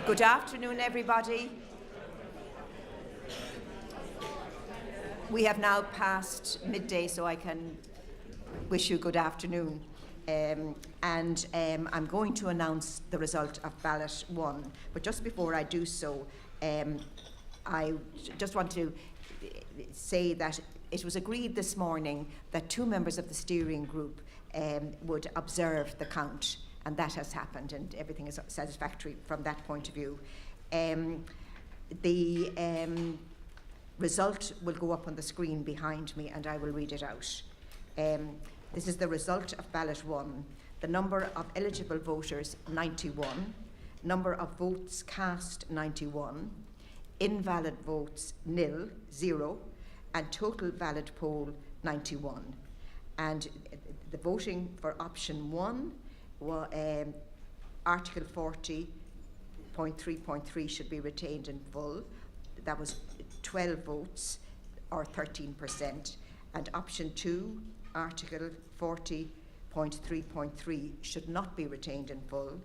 Good afternoon, everybody. We have now passed midday, so I can wish you good afternoon. I'm going to announce the result of Ballot 1. But just before I do so, I just want to say that it was agreed this morning that 2 members of the steering group would observe the count, and that has happened, and everything is satisfactory from that point of view. The result will go up on the screen behind me, and I will read it out. This is the result of Ballot 1. The number of eligible voters, 91. Number of votes cast, 91. Invalid votes, 0, and total valid poll, 91. And the voting for option 1, Article 40.3.3 should be retained in full. That was 12 votes, or 13%. And option 2, Article 40.3.3 should not be retained in full.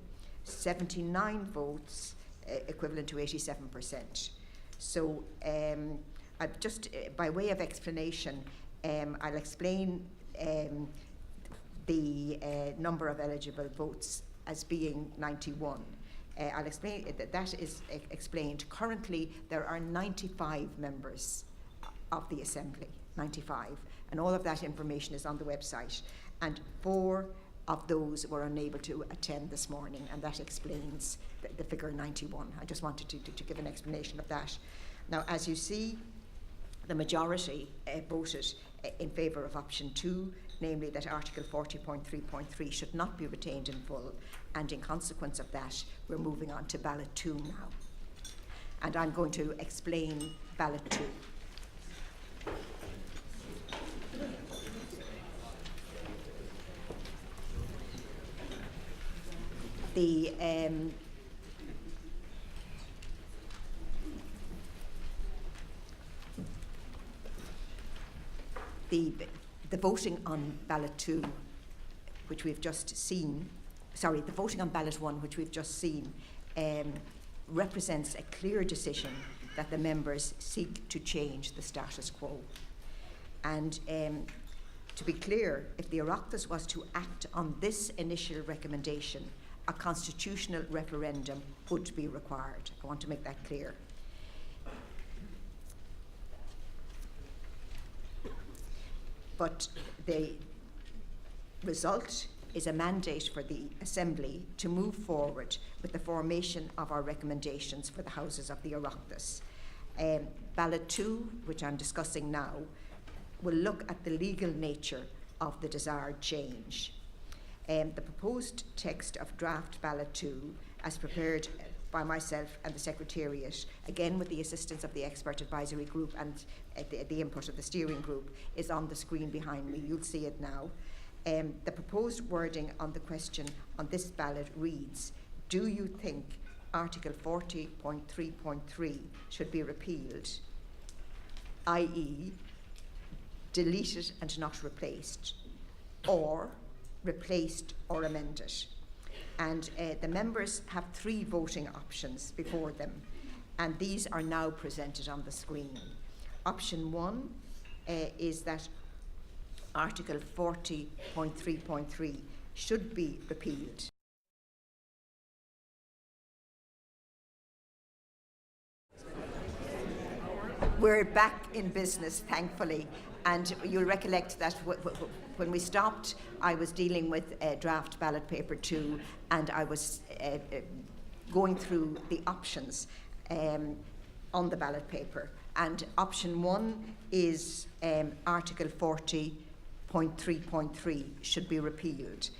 79 votes, equivalent to 87%. So I've just, by way of explanation, I'll explain the number of eligible votes as being 91. I'll explain that is explained. Currently, there are 95 members of the Assembly, 95, and all of that information is on the website. And 4 of those were unable to attend this morning, and that explains the figure 91. I just wanted to give an explanation of that. Now, as you see, the majority voted in favour of option 2, namely that Article 40.3.3 should not be retained in full, and in consequence of that, we're moving on to Ballot 2 now. And I'm going to explain Ballot 2. The voting on Ballot 2, which we've just seen, the voting on Ballot 1, which we've just seen, represents a clear decision that the members seek to change the status quo. And to be clear, if the Oireachtas was to act on this initial recommendation, a constitutional referendum would be required. I want to make that clear. But the result is a mandate for the Assembly to move forward with the formation of our recommendations for the Houses of the Oireachtas. Ballot 2, which I'm discussing now, will look at the legal nature of the desired change. The proposed text of draft Ballot 2, as prepared by myself and the Secretariat, again with the assistance of the Expert Advisory Group and the input of the Steering Group, is on the screen behind me. You'll see it now. The proposed wording on the question on this ballot reads: do you think Article 40.3.3 should be repealed, i.e. deleted and not replaced, or replaced or amended? And the members have 3 voting options before them, and these are now presented on the screen. Option 1 is that Article 40.3.3 should be repealed. We're back in business, thankfully, and you'll recollect that when we stopped, I was dealing with draft ballot paper 2, and I was going through the options on the ballot paper. And option 1 is Article 40.3.3 should be repealed,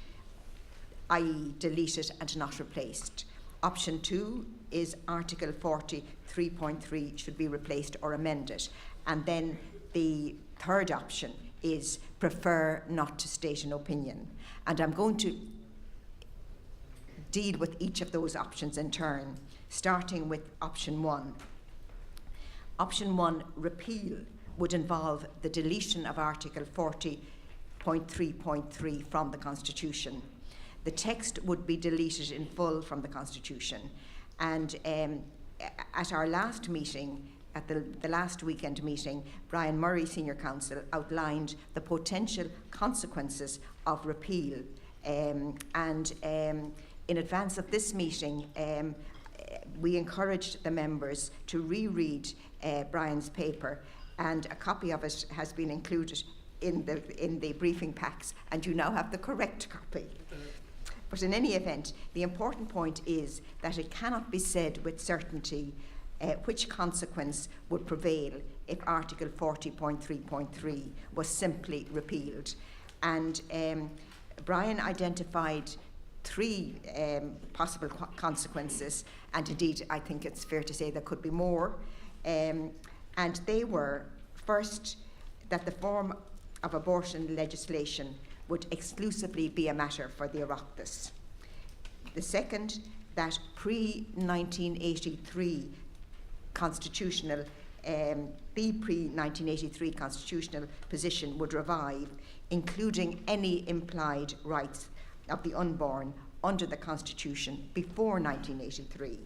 i.e. deleted and not replaced. Option 2 is Article 43.3 should be replaced or amended. And then the third option is prefer not to state an opinion. And I'm going to deal with each of those options in turn, starting with option 1. Option 1, repeal, would involve the deletion of Article 40.3.3 from the Constitution. The text would be deleted in full from the Constitution, And at our last meeting, at the last weekend meeting, Brian Murray, Senior Counsel, outlined the potential consequences of repeal. And in advance of this meeting, we encouraged the members to reread Brian's paper, and a copy of it has been included in the briefing packs, and you now have the correct copy. But in any event, the important point is that it cannot be said with certainty which consequence would prevail if Article 40.3.3 was simply repealed. And Brian identified three possible consequences, and indeed I think it's fair to say there could be more. And they were, first, that the form of abortion legislation would exclusively be a matter for the Oireachtas. The second, that pre-1983 constitutional, the pre-1983 constitutional position would revive, including any implied rights of the unborn under the Constitution before 1983.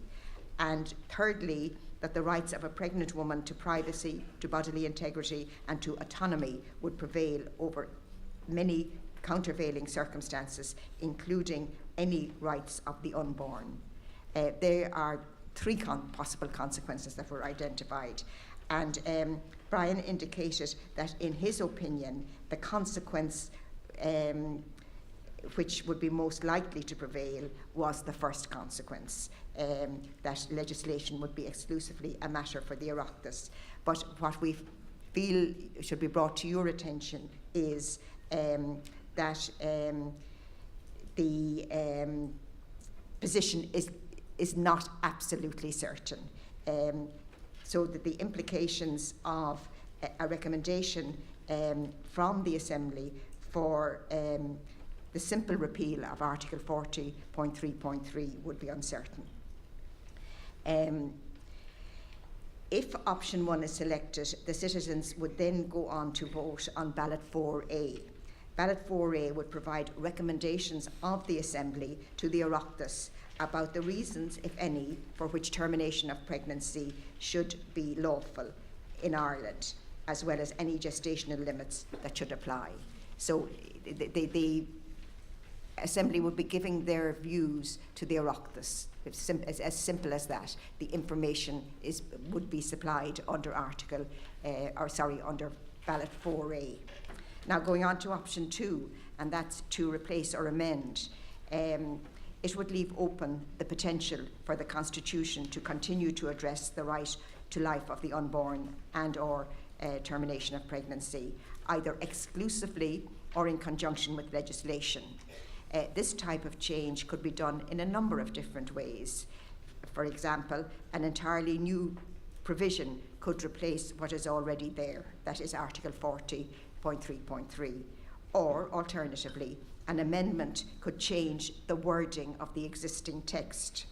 And thirdly, that the rights of a pregnant woman to privacy, to bodily integrity, and to autonomy would prevail over many countervailing circumstances, including any rights of the unborn. There are three possible consequences that were identified. And Brian indicated that in his opinion, the consequence which would be most likely to prevail was the first consequence, that legislation would be exclusively a matter for the Oireachtas. But what we feel should be brought to your attention is that the position is not absolutely certain. So that the implications of a recommendation from the Assembly for the simple repeal of Article 40.3.3 would be uncertain. If option 1 is selected, the citizens would then go on to vote on Ballot 4A. Ballot 4A would provide recommendations of the Assembly to the Oireachtas about the reasons, if any, for which termination of pregnancy should be lawful in Ireland, as well as any gestational limits that should apply. So the Assembly would be giving their views to the Oireachtas. It's as simple as that. The information would be supplied under under Ballot 4A. Now going on to option 2, and that's to replace or amend. It would leave open the potential for the Constitution to continue to address the right to life of the unborn and or termination of pregnancy, either exclusively or in conjunction with legislation. This type of change could be done in a number of different ways. For example, an entirely new provision could replace what is already there, that is Article 40.3.3, or alternatively, an amendment could change the wording of the existing text.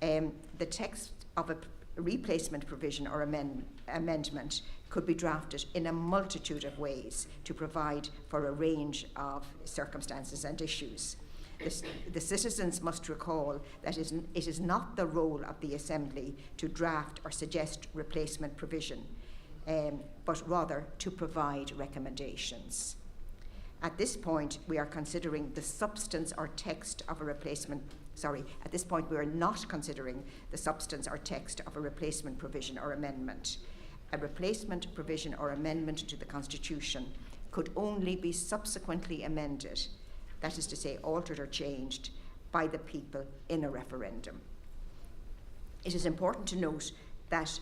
The text of a replacement provision or amendment could be drafted in a multitude of ways to provide for a range of circumstances and issues. The citizens must recall that it is not the role of the Assembly to draft or suggest replacement provision, but rather to provide recommendations. At this point, we are considering the substance or text of a replacement. At this point, we are not considering the substance or text of a replacement provision or amendment. A replacement provision or amendment to the Constitution could only be subsequently amended, that is to say, altered or changed, by the people in a referendum. It is important to note that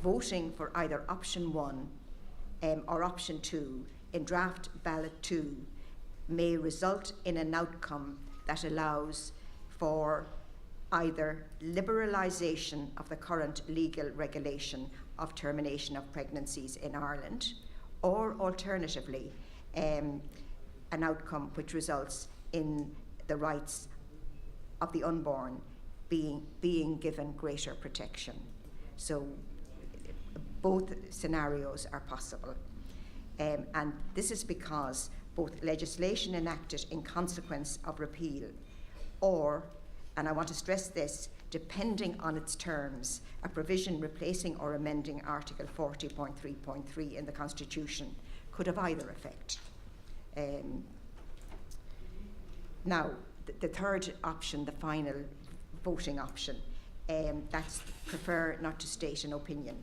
voting for either option 1 or option 2 in draft ballot 2 may result in an outcome that allows for either liberalisation of the current legal regulation of termination of pregnancies in Ireland, or alternatively, an outcome which results in the rights of the unborn being given greater protection. So both scenarios are possible. And this is because both legislation enacted in consequence of repeal or and I want to stress this, depending on its terms, a provision replacing or amending Article 40.3.3 in the Constitution could have either effect. Now, the third option, the final voting option, that's prefer not to state an opinion.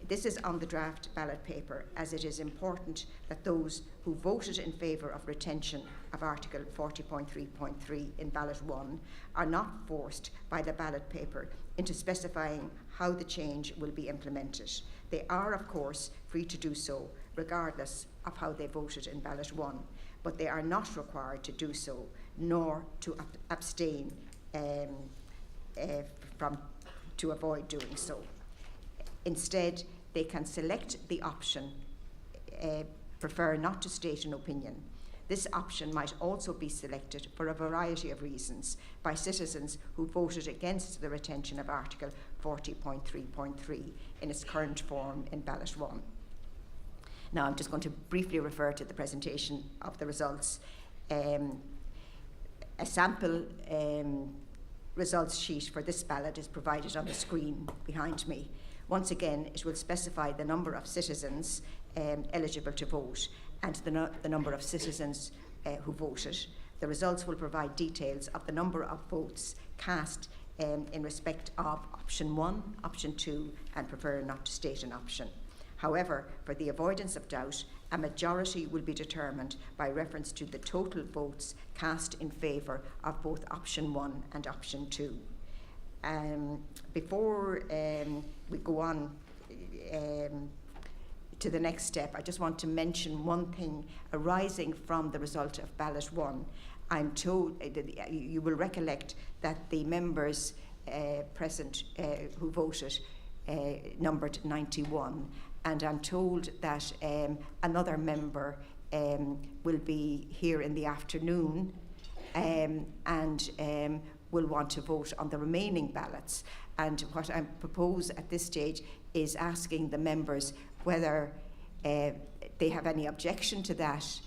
This is on the draft ballot paper, as it is important that those who voted in favour of retention of Article 40.3.3 in ballot 1 are not forced by the ballot paper into specifying how the change will be implemented. They are, of course, free to do so, regardless of how they voted in ballot 1, but they are not required to do so, nor to abstain to avoid doing so. Instead, they can select the option, prefer not to state an opinion. This option might also be selected for a variety of reasons by citizens who voted against the retention of Article 40.3.3 in its current form in ballot 1. Now, I'm just going to briefly refer to the presentation of the results. A sample results sheet for this ballot is provided on the screen behind me. Once again, it will specify the number of citizens eligible to vote and the number of citizens who voted. The results will provide details of the number of votes cast in respect of option 1, option 2, and prefer not to state an option. However, for the avoidance of doubt, a majority will be determined by reference to the total votes cast in favour of both option 1 and option 2. Before we go on to the next step, I just want to mention one thing arising from the result of ballot 1. I'm told that you will recollect that the members present who voted numbered 91, and I'm told that another member will be here in the afternoon and will want to vote on the remaining ballots. And what I propose at this stage is asking the members whether they have any objection to that,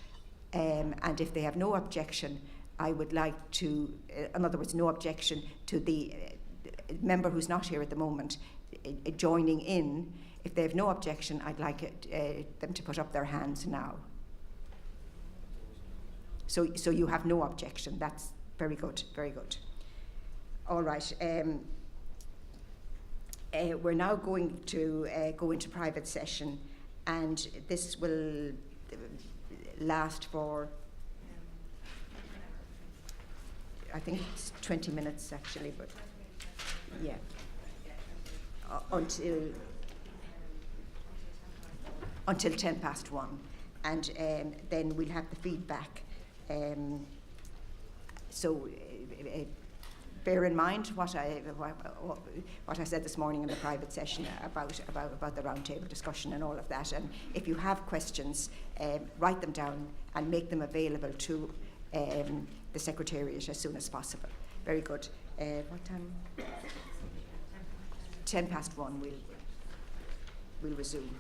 and if they have no objection, I would like to, in other words, no objection to the member who's not here at the moment joining in. If they have no objection, I'd like them to put up their hands now. So you have no objection. That's very good, very good. All right. We're now going to go into private session, and this will last for, I think it's 20 minutes actually, but yeah, until 1:10, and then we'll have the feedback. So bear in mind what I said this morning in the private session about the roundtable discussion and all of that. And if you have questions, write them down and make them available to the Secretariat as soon as possible. Very good. What time? 1:10 we'll resume.